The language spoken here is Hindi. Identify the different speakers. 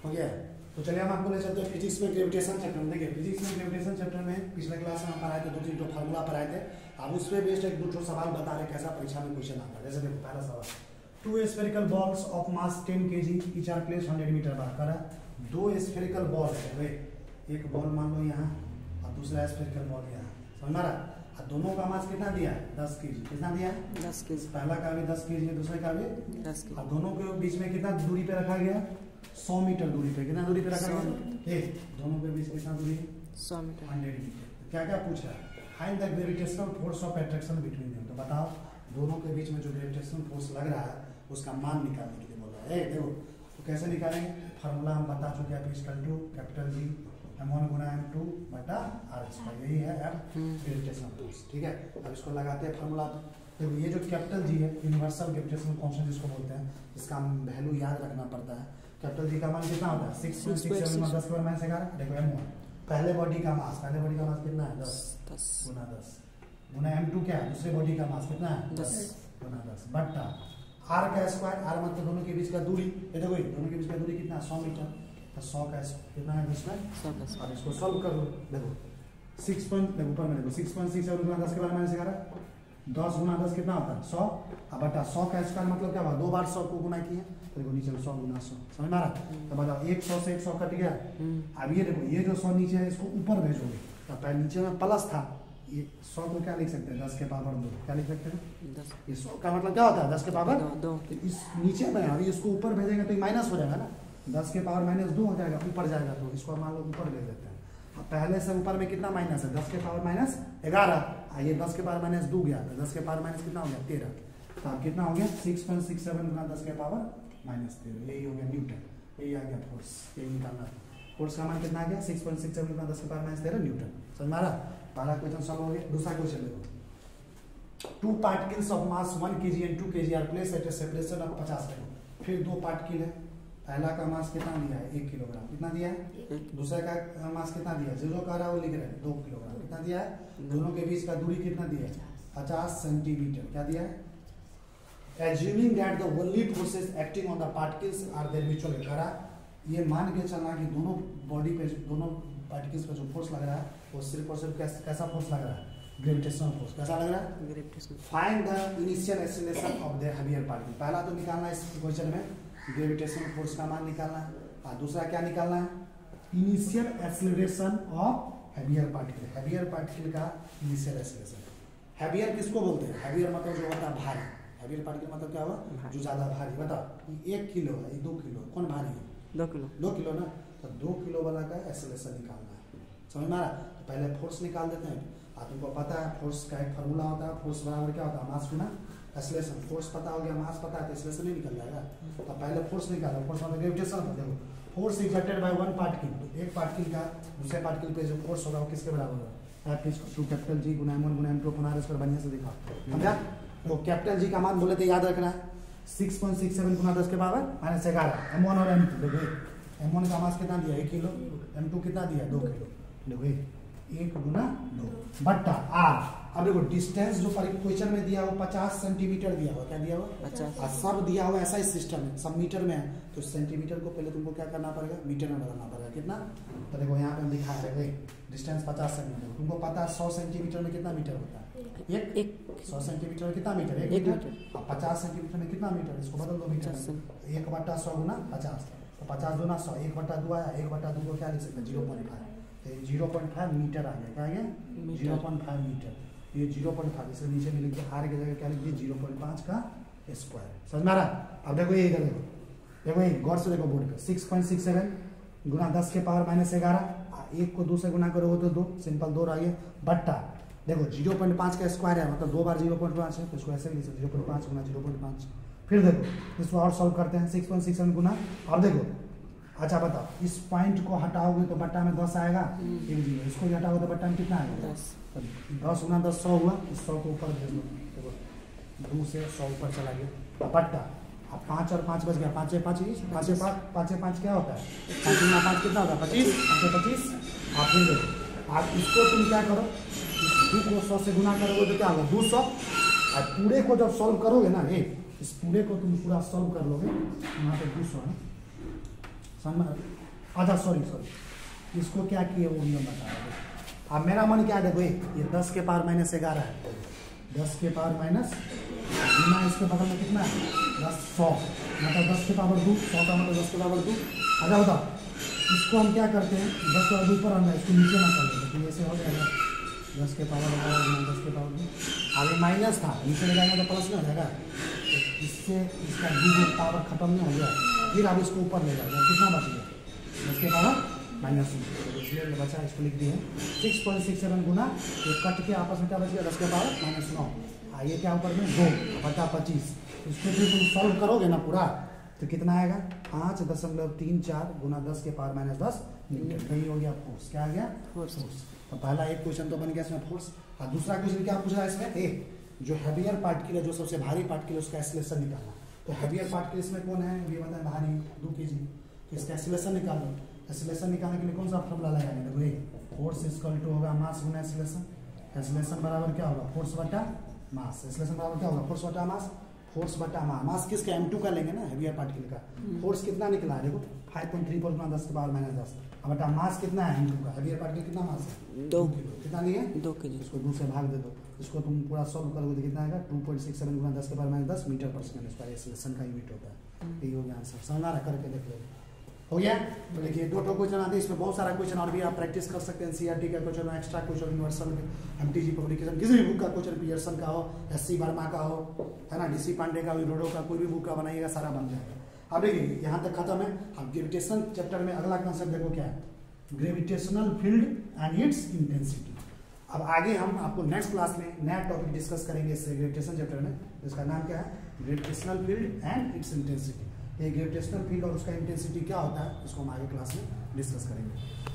Speaker 1: हो गया। तो चलिए हम आपको ले चलते हैं फिजिक्स में ग्रेविटेशन चैप्टर में। देखिए फिजिक्स में ग्रेविटेशन चैप्टर में पिछले क्लास में हम पढ़ाए थे 2-3 फार्मूला पढ़ाए थे। अब उस पर बेस्ड 1-2 सवाल बता रहे कैसा परीक्षा में क्वेश्चन आता है। जैसे देखो पहला सवाल, 2 spherical balls of mass 10 kg each are placed 100 metre बाहर करा। 2 स्फेरिकल बॉल है, एक बॉल मान लो यहाँ और दूसरा स्फेरिकल बॉल यहाँ, समझ रहा। और दोनों का मास कितना दिया है 10 kg। कितना दिया है 10 kg। पहला का भी 10 kg है, दूसरे का भी 10 kg। और दोनों के बीच में कितना दूरी पे रखा गया 100 मीटर दूरी पे। कितना दूरी पे रखा गया दोनों के बीच कितना दूरी 100 मीटर 100 मीटर। क्या क्या पूछ रहा है, find the gravitational force of attraction between them. तो बताओ दोनों के बीच में जो ग्रेविटेशनल फोर्स लग रहा है उसका मान निकालने के लिए बोल रहा है। देखो तो कैसे निकालेंगे, फार्मूला हम बता चुके हैं, P कैपिटल G m1 गुना m2 बटा r², यही है ग्रेविटेशनल फोर्स। ठीक है, अब इसको लगाते हैं फार्मूला। देखो ये जो कैपिटल G है यूनिवर्सल ग्रेविटेशनल कांस्टेंट जिसको बोलते हैं, इसका वैल्यू याद रखना पड़ता है। कैपिटल G का मान कितना होता है 6.67 × 10⁻11। देखो m1 पहले बॉडी का मास, कितना है 10 गुना 10 गुना m2 क्या है दूसरे बॉडी का मास कितना है 10 गुना 10 बट्टा r का स्क्वायर। r मतलब दोनों के बीच का दूरी, ये देखो दोनों के बीच का दूरी कितना 100 मीटर। तो 100 का कितना है इसमें 100। और इसको सॉल्व कर लो। देखो 6 पॉइंट देखो ऊपर में देखो 6.67 गुना 10 के बाद -11 10 गुना 10 कितना होता है 100। अब बटा 100 का स्क्वायर मतलब क्या हुआ, 2 बार 100 को गुना किए। तो देखो नीचे 100 गुना 100, समझ में आ रहा। तो बताओ 100 से 100 कट गया। अब ये देखो ये जो 100 नीचे है इसको ऊपर भेजोगे तो पहले नीचे में प्लस था, ये 100 को क्या लिख सकते हैं 10 के पावर 2। क्या लिख सकते हैं 10। ये 100 का मतलब क्या होता है 10 के पावर 2। इस नीचे में अभी इसको ऊपर भेजेंगे तो माइनस हो जाएगा ना, 10 के पावर -2 हो जाएगा, ऊपर जाएगा तो इसको मान लो ऊपर भेज देते हैं। पहले से ऊपर में कितना माइनस है 10 के पावर -11। ये 10 के पावर -2 गया तो 10 के पावर माइनस कितना हो गया 13। तो अब कितना हो गया 6.67 गुना 10 के पावर -13, यही हो गया न्यूटन। यही आ गया फोर्स, यही निकालना है। फोर्स का मान कितना आ गया 6.67 गुना 10 के पावर -13 न्यूटन। समझ में आ रहा। पहला क्वेश्चन सॉल्व हो गया। दूसरा क्वेश्चन देखो, 2 particles of mass 1 kg and 2 kg are placed at a separation of 50 metre. फिर 2 पार्टिकल है, पहला का मास कितना दिया है 1 किलोग्राम। कितना दिया है दूसरा का मास कितना दिया है, जो कह रहा है वो लिख रहे हैं 2 किलोग्राम। कितना दिया है दोनों के बीच का दूरी कितना दिया है 50 सेंटीमीटर। क्या दिया है, assuming that the only forces acting on the particles are their mutual. कह रहा ये मान के चलना कि दोनों बॉडी पे दोनों पार्टिकल्स पे जो फोर्स लग रहा है वो सिर्फ और सिर्फ कैसा फोर्स लग रहा है ग्रेविटेशनल फोर्स। कैसा लग रहा है gravitational. Find the initial acceleration of the heavier particle. पहला तो निकालना है इस क्वेश्चन में ग्रेविटेशनल फोर्स का मान निकालना है, और दूसरा क्या निकालना है initial acceleration of heavier particle. Heavier particle का इनिशियल एक्सेलरेशन। हेवियर किसको बोलते हैं, हेवियर मतलब जो होता है भारी। हेवियर पार्टिकल मतलब क्या हुआ जो ज्यादा भारी। बताओ 1 किलो है, ये 2 किलो, कौन भारी है 2 किलो ना। तो 2 किलो वाला का एक्सेलरेशन निकालना है, समझ में आ रहा। तो पहले फोर्स निकाल देते हैं। आप तुमको पता है फोर्स का एक फार्मूला होता है, फोर्स बराबर क्या होता है मास गुना एक्सेलरेशन। फोर्स पता हो गया, मास पता है तो एक्सेलरेशन नहीं निकल जाएगा। तो पहले फोर्स निकालो, फोर्स मतलब ग्रेविटेशन। देखो force exerted by one particle, तो एक पार्टिकल का दूसरे पार्टिकल पे जो फोर्स होगा वो किसके बराबर होगा, F कैपिटल G गुना m1 गुना m2 अपना इस पर बढ़िया से दिखा समझा। तो कैपिटल G का मान बोले तो याद रखना है 6.67 गुना 10 के पावर -11। m1 और m2 देखो, m1 का मास कितना दिया 1 किलो, m2 कितना दिया 2 किलो। देखो 1 गुना 2 बट्टा r। अब देखो डिस्टेंस जो क्वेश्चन में दिया हुआ 50 सेंटीमीटर दिया हुआ, क्या दिया हुआ 50। और सब दिया हुआ ऐसा ही सिस्टम है, सब मीटर में है। तो सेंटीमीटर को पहले तुमको क्या करना पड़ेगा मीटर में बदलना पड़ेगा। कितना, तो देखो यहाँ पे लिखा है डिस्टेंस 50 सेंटीमीटर। तुमको पता है 100 सेंटीमीटर में कितना मीटर होता है 100 सेंटीमीटर में कितना मीटर 1 मीटर। अब 50 सेंटीमीटर में कितना मीटर, इसको बदल दो मीटर में। 1/100 गुना 50, तो 50 गुना 100, 1/2 आया, 1/2 को क्या लिख सकते हैं 0.5। 0.5 मीटर आ गया, क्या आ गया 0.5 मीटर। ये 0.5 इसके नीचे में लिखिए, r की जगह क्या लिखिए 0.5 का स्क्वायर। समझ में आ रहा। अब देखो ये इधर देखो ये गौर से देखो बोर्ड पे 6.67 गुना 10 के पावर -11। 1 को 2 से गुना करोगे तो 2, सिंपल 2 रहा बट्टा देखो 0.5 का स्क्वायर है मतलब 2 बार 0.5 है, तो इसको ऐसे लिख सकते 0.5 गुना 0.5। फिर देखो इसको और सॉल्व करते हैं 6.67 गुना। अब देखो अच्छा बताओ इस पॉइंट को हटाओगे तो बट्टा में 10 आएगा, इसको हटाओगे तो बट्टा में कितना आएगा 10 गुना 10 100 हुआ। इस 100 को ऊपर भेज दो, देखो 2 से 100 ऊपर चला गया बट्टा। अब 5 और 5 बच गया, 5 से 5 क्या होता है 5 गुना 5 कितना होता है 25, 25। आप फिर देखो आप इसको तुम क्या करो 2 को 100 से गुना करोगे तो क्या होगा 200। और पूरे को जब सॉल्व करोगे ना इस पूरे को तुम पूरा सॉल्व कर लोगे, यहाँ पे 200 है अच्छा सॉरी इसको क्या किए वो नियम बता रहे। अब मेरा मन क्या है, देखो ये 10 के पावर माइनस 11 है, 10 के पावर माइनस गुना इसके बगल में कितना है 10 100 मतलब 10 के पावर 2 100 का मतलब 10 के पावर 2। अच्छा बताओ इसको हम क्या करते हैं 10 के पावर 2 पर आना इसको नीचे ना कर देते तो ऐसे हो जाएगा 10 के पावर 10 के पावर 2। अभी माइनस था नीचे ले जाएगा तो प्लस में हो जाएगा, तो इससे इसका 2 पावर खत्म नहीं हो गया, फिर आप इसको ऊपर ले जाएगा कितना बच गया 10 के पावर माइनस 2। इसलिए बचा इसको लिख दिए 6.67 गुना ये कट के आपस में क्या बच गया 10 के पावर माइनस 9। ये क्या ऊपर में 2 बटा 25, इसको भी तुम सॉल्व करोगे ना पूरा तो कितना आएगा 5.34 गुना 10 के पावर माइनस 10 मीटर। यही हो गया फोर्स। क्या आ गया फोर्स। तो पहला एक क्वेश्चन तो बन गया इसमें फोर्स। और दूसरा क्वेश्चन क्या पूछ रहा है इसमें जो हैवियर पार्टिकल है जो सबसे भारी पार्टिकल है उसका एक्सीलरेशन निकालना। तो हैवियर पार्टिकल इसमें कौन है ये बताएं भारी 2 kg, तो इसका एक्सीलरेशन निकालो। एक्सीलरेशन निकालने के लिए कौन सा फॉर्मूला लगाएंगे, देखो फोर्स इक्वल टू होगा मास गुना एक्सीलरेशन। एक्सीलरेशन बराबर क्या होगा फोर्स बटा मास। एक्सीलरेशन बराबर क्या होगा फोर्स बटा मास। फोर्स बटा मास किसका m2 का लेंगे ना हैवियर पार्टिकल का। फोर्स कितना निकला है देखो 5.3 पर गुना 10 के पावर माइनस 10 अब बटा मास कितना है m2 का। हैवियर पार्टिकल कितना मास है 2 किलो। कितना लिए 2 kg। इसको 2 से भाग दे दो, इसको तुम पूरा सॉल्व करोगे तो कितना आएगा 2.67 गुना 10 के पावर माइनस 10 मीटर पर सेकंड इसका एक्सीलरेशन का यूनिट होता है। यही हो गया आंसर। समझा रहा करके देख लो हो गया। तो देखिए 2 क्वेश्चन आते हैं इसमें बहुत सारा क्वेश्चन और भी आप प्रैक्टिस कर सकते हैं। सीआरटी का question extra question universal MTG publication किसी भी बुक का क्वेश्चन पियर्सन का हो एससी वर्मा का हो है ना डीसी पांडे का विरोडो का कोई भी बुक का बनाइएगा सारा बन जाएगा। अब देखिए यहाँ तक खत्म है। अब ग्रेविटेशन चैप्टर में अगला कंसेप्ट देखो क्या है gravitational field and it's intensity. अब आगे हम आपको नेक्स्ट क्लास में नया टॉपिक डिस्कस करेंगे इस ग्रेविटेशन चैप्टर में जिसका नाम क्या है gravitational field and it's intensity. ये ग्रेविटेशनल फील्ड और उसका इंटेंसिटी क्या होता है इसको हम आगे क्लास में डिस्कस करेंगे।